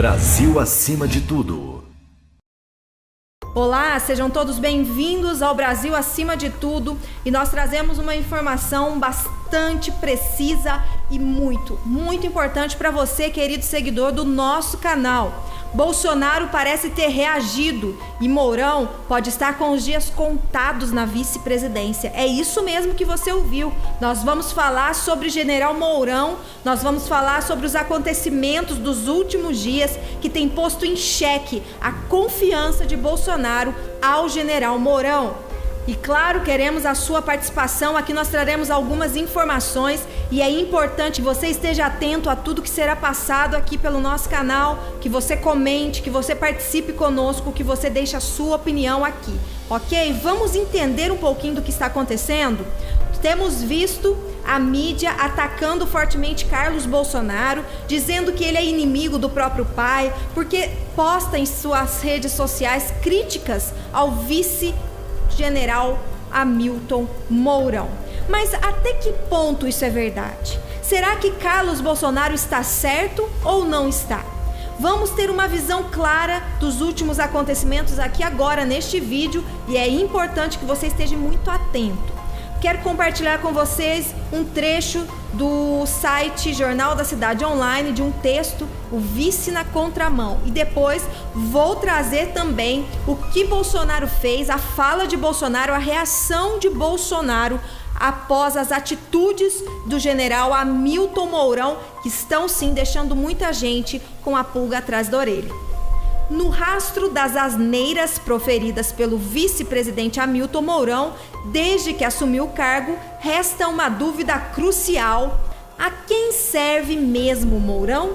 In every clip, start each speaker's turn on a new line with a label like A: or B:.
A: Brasil acima de tudo.
B: Olá, sejam todos bem-vindos ao Brasil Acima de Tudo e nós trazemos uma informação bastante precisa e muito importante para você, querido seguidor do nosso canal. Bolsonaro parece ter reagido e Mourão pode estar com os dias contados na vice-presidência. É isso mesmo que você ouviu. Nós vamos falar sobre General Mourão, nós vamos falar sobre os acontecimentos dos últimos dias que tem posto em xeque a confiança de Bolsonaro ao General Mourão. E claro, queremos a sua participação. Aqui nós traremos algumas informações e é importante que você esteja atento a tudo que será passado aqui pelo nosso canal, que você comente, que você participe conosco, que você deixe a sua opinião aqui, ok? Vamos entender um pouquinho do que está acontecendo? Temos visto a mídia atacando fortemente Carlos Bolsonaro, dizendo que ele é inimigo do próprio pai, porque posta em suas redes sociais críticas ao vice-general Hamilton Mourão. Mas até que ponto isso é verdade? Será que Carlos Bolsonaro está certo ou não está? Vamos ter uma visão clara dos últimos acontecimentos aqui agora neste vídeo e é importante que você esteja muito atento. Quero compartilhar com vocês um trecho do site Jornal da Cidade Online, de um texto, o Vice na Contramão. E depois vou trazer também o que Bolsonaro fez, a fala de Bolsonaro, a reação de Bolsonaro após as atitudes do general Hamilton Mourão, que estão sim deixando muita gente com a pulga atrás da orelha. No rastro das asneiras proferidas pelo vice-presidente Hamilton Mourão, desde que assumiu o cargo, resta uma dúvida crucial: a quem serve mesmo Mourão?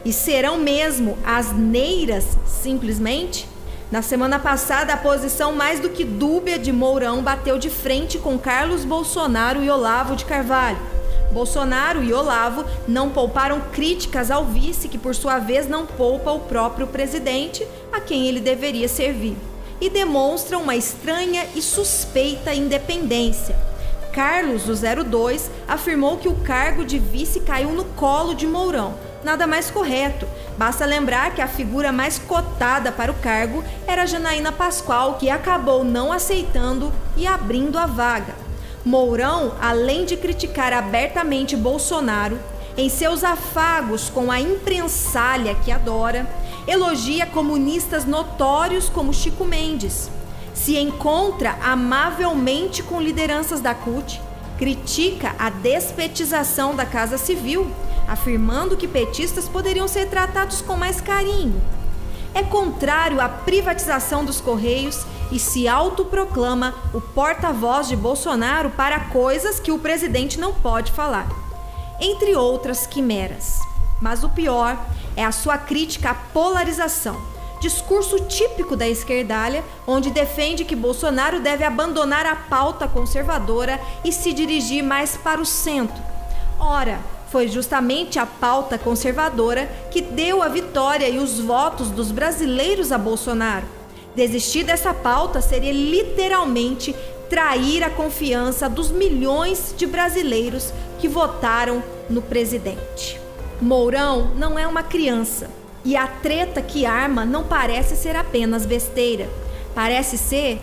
B: E serão mesmo asneiras, simplesmente? Na semana passada, a posição mais do que dúbia de Mourão bateu de frente com Carlos Bolsonaro e Olavo de Carvalho. Bolsonaro e Olavo não pouparam críticas ao vice, que por sua vez não poupa o próprio presidente, a quem ele deveria servir, e demonstram uma estranha e suspeita independência. Carlos, do 02, afirmou que o cargo de vice caiu no colo de Mourão. Nada mais correto. Basta lembrar que a figura mais cotada para o cargo era Janaína Pascoal, que acabou não aceitando e abrindo a vaga. Mourão, além de criticar abertamente Bolsonaro, em seus afagos com a imprensalha que adora, elogia comunistas notórios como Chico Mendes, se encontra amavelmente com lideranças da CUT, critica a despetização da Casa Civil, afirmando que petistas poderiam ser tratados com mais carinho. É contrário à privatização dos Correios e se autoproclama o porta-voz de Bolsonaro para coisas que o presidente não pode falar, entre outras quimeras. Mas o pior é a sua crítica à polarização, discurso típico da esquerdalha, onde defende que Bolsonaro deve abandonar a pauta conservadora e se dirigir mais para o centro. Ora, foi justamente a pauta conservadora que deu a vitória e os votos dos brasileiros a Bolsonaro. Desistir dessa pauta seria literalmente trair a confiança dos milhões de brasileiros que votaram no presidente. Mourão não é uma criança e a treta que arma não parece ser apenas besteira. Parece ser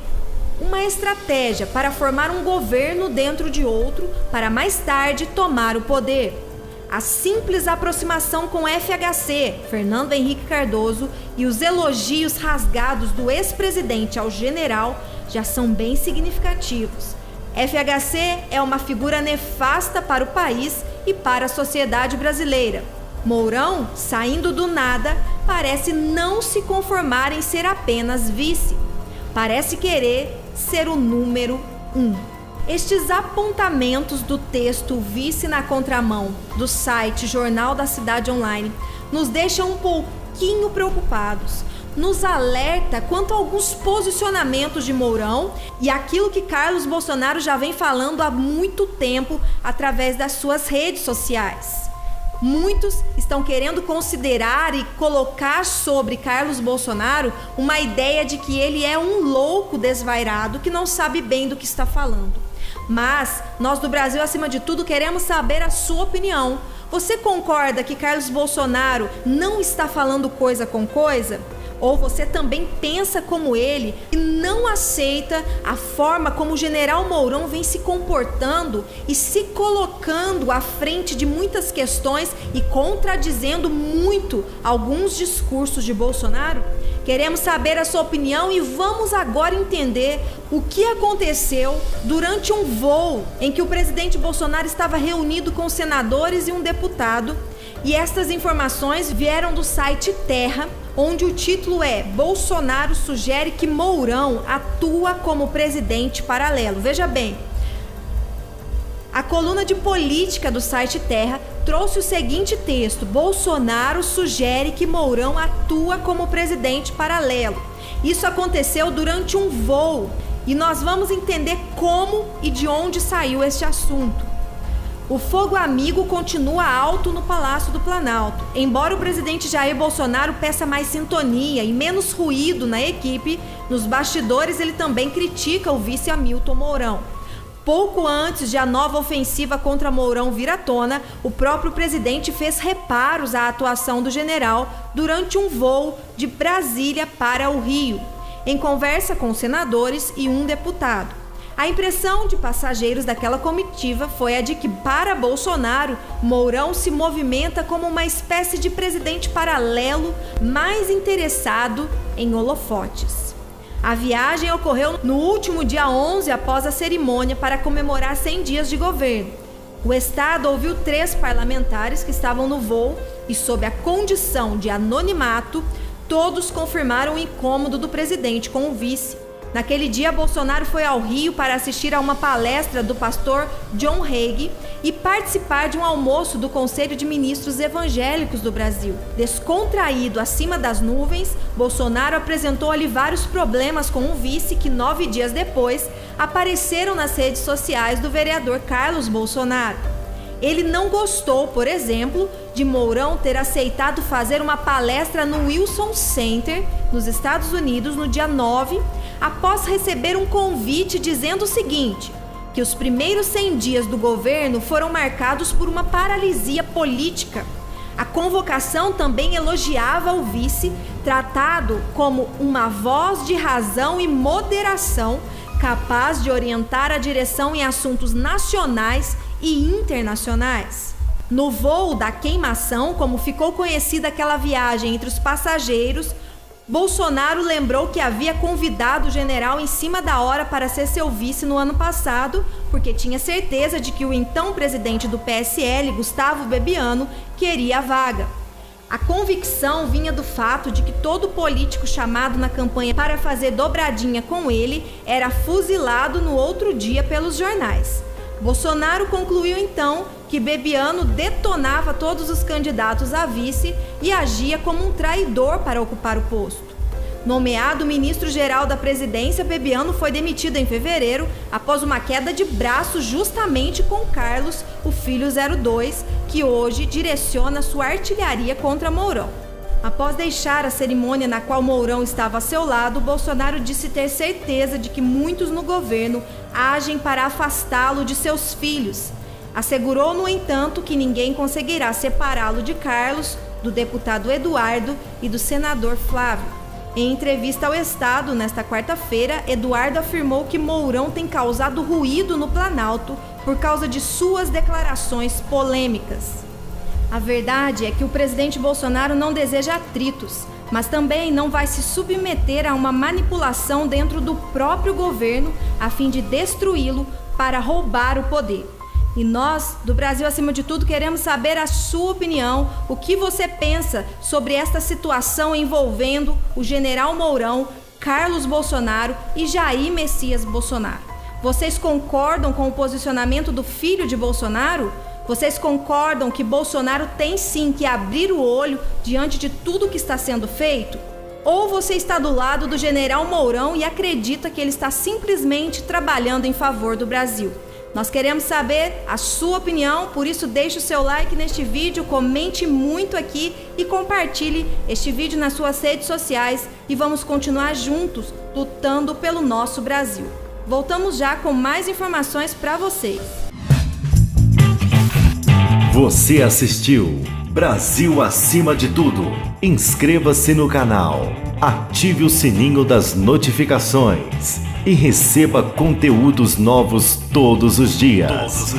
B: uma estratégia para formar um governo dentro de outro para mais tarde tomar o poder. A simples aproximação com FHC, Fernando Henrique Cardoso, e os elogios rasgados do ex-presidente ao general já são bem significativos. FHC é uma figura nefasta para o país e para a sociedade brasileira. Mourão, saindo do nada, parece não se conformar em ser apenas vice. Parece querer ser o número 1. Estes apontamentos do texto Vice na Contramão do site Jornal da Cidade Online nos deixam um pouquinho preocupados. Nos alerta quanto a alguns posicionamentos de Mourão e aquilo que Carlos Bolsonaro já vem falando há muito tempo através das suas redes sociais. Muitos estão querendo considerar e colocar sobre Carlos Bolsonaro uma ideia de que ele é um louco desvairado que não sabe bem do que está falando. Mas nós do Brasil Acima de Tudo queremos saber a sua opinião. Você concorda que Carlos Bolsonaro não está falando coisa com coisa? Ou você também pensa como ele e não aceita a forma como o general Mourão vem se comportando e se colocando à frente de muitas questões e contradizendo muito alguns discursos de Bolsonaro? Queremos saber a sua opinião e vamos agora entender o que aconteceu durante um voo em que o presidente Bolsonaro estava reunido com senadores e um deputado. E estas informações vieram do site Terra, onde o título é Bolsonaro sugere que Mourão atua como presidente paralelo. Veja bem, a coluna de política do site Terra trouxe o seguinte texto: Bolsonaro sugere que Mourão atua como presidente paralelo. Isso aconteceu durante um voo e nós vamos entender como e de onde saiu este assunto. O fogo amigo continua alto no Palácio do Planalto. Embora o presidente Jair Bolsonaro peça mais sintonia e menos ruído na equipe, nos bastidores ele também critica o vice Hamilton Mourão. Pouco antes de a nova ofensiva contra Mourão vir à tona, o próprio presidente fez reparos à atuação do general durante um voo de Brasília para o Rio, em conversa com senadores e um deputado. A impressão de passageiros daquela comitiva foi a de que, para Bolsonaro, Mourão se movimenta como uma espécie de presidente paralelo mais interessado em holofotes. A viagem ocorreu no último dia 11 após a cerimônia para comemorar 100 dias de governo. O Estado ouviu 3 parlamentares que estavam no voo e, sob a condição de anonimato, todos confirmaram o incômodo do presidente com o vice. Naquele dia, Bolsonaro foi ao Rio para assistir a uma palestra do pastor John Hagee e participar de um almoço do Conselho de Ministros Evangélicos do Brasil. Descontraído acima das nuvens, Bolsonaro apresentou ali vários problemas com o vice que 9 dias depois apareceram nas redes sociais do vereador Carlos Bolsonaro. Ele não gostou, por exemplo, de Mourão ter aceitado fazer uma palestra no Wilson Center, nos Estados Unidos, no dia 9, após receber um convite dizendo o seguinte: que os primeiros 100 dias do governo foram marcados por uma paralisia política. A convocação também elogiava o vice, tratado como uma voz de razão e moderação, capaz de orientar a direção em assuntos nacionais e internacionais. No voo da queimação, como ficou conhecida aquela viagem entre os passageiros, Bolsonaro lembrou que havia convidado o general em cima da hora para ser seu vice no ano passado, porque tinha certeza de que o então presidente do PSL, Gustavo Bebiano, queria a vaga. A convicção vinha do fato de que todo político chamado na campanha para fazer dobradinha com ele era fuzilado no outro dia pelos jornais. Bolsonaro concluiu então que Bebiano detonava todos os candidatos a vice e agia como um traidor para ocupar o posto. Nomeado ministro-geral da presidência, Bebiano foi demitido em fevereiro após uma queda de braço justamente com Carlos, o filho 02, que hoje direciona sua artilharia contra Mourão. Após deixar a cerimônia na qual Mourão estava a seu lado, Bolsonaro disse ter certeza de que muitos no governo agem para afastá-lo de seus filhos. Assegurou, no entanto, que ninguém conseguirá separá-lo de Carlos, do deputado Eduardo e do senador Flávio. Em entrevista ao Estado, nesta quarta-feira, Eduardo afirmou que Mourão tem causado ruído no Planalto por causa de suas declarações polêmicas. A verdade é que o presidente Bolsonaro não deseja atritos, mas também não vai se submeter a uma manipulação dentro do próprio governo a fim de destruí-lo para roubar o poder. E nós, do Brasil Acima de Tudo, queremos saber a sua opinião, o que você pensa sobre esta situação envolvendo o general Mourão, Carlos Bolsonaro e Jair Messias Bolsonaro. Vocês concordam com o posicionamento do filho de Bolsonaro? Vocês concordam que Bolsonaro tem sim que abrir o olho diante de tudo que está sendo feito? Ou você está do lado do general Mourão e acredita que ele está simplesmente trabalhando em favor do Brasil? Nós queremos saber a sua opinião, por isso deixe o seu like neste vídeo, comente muito aqui e compartilhe este vídeo nas suas redes sociais e vamos continuar juntos lutando pelo nosso Brasil. Voltamos já com mais informações para vocês.
A: Você assistiu Brasil Acima de Tudo. Inscreva-se no canal, ative o sininho das notificações e receba conteúdos novos todos os dias.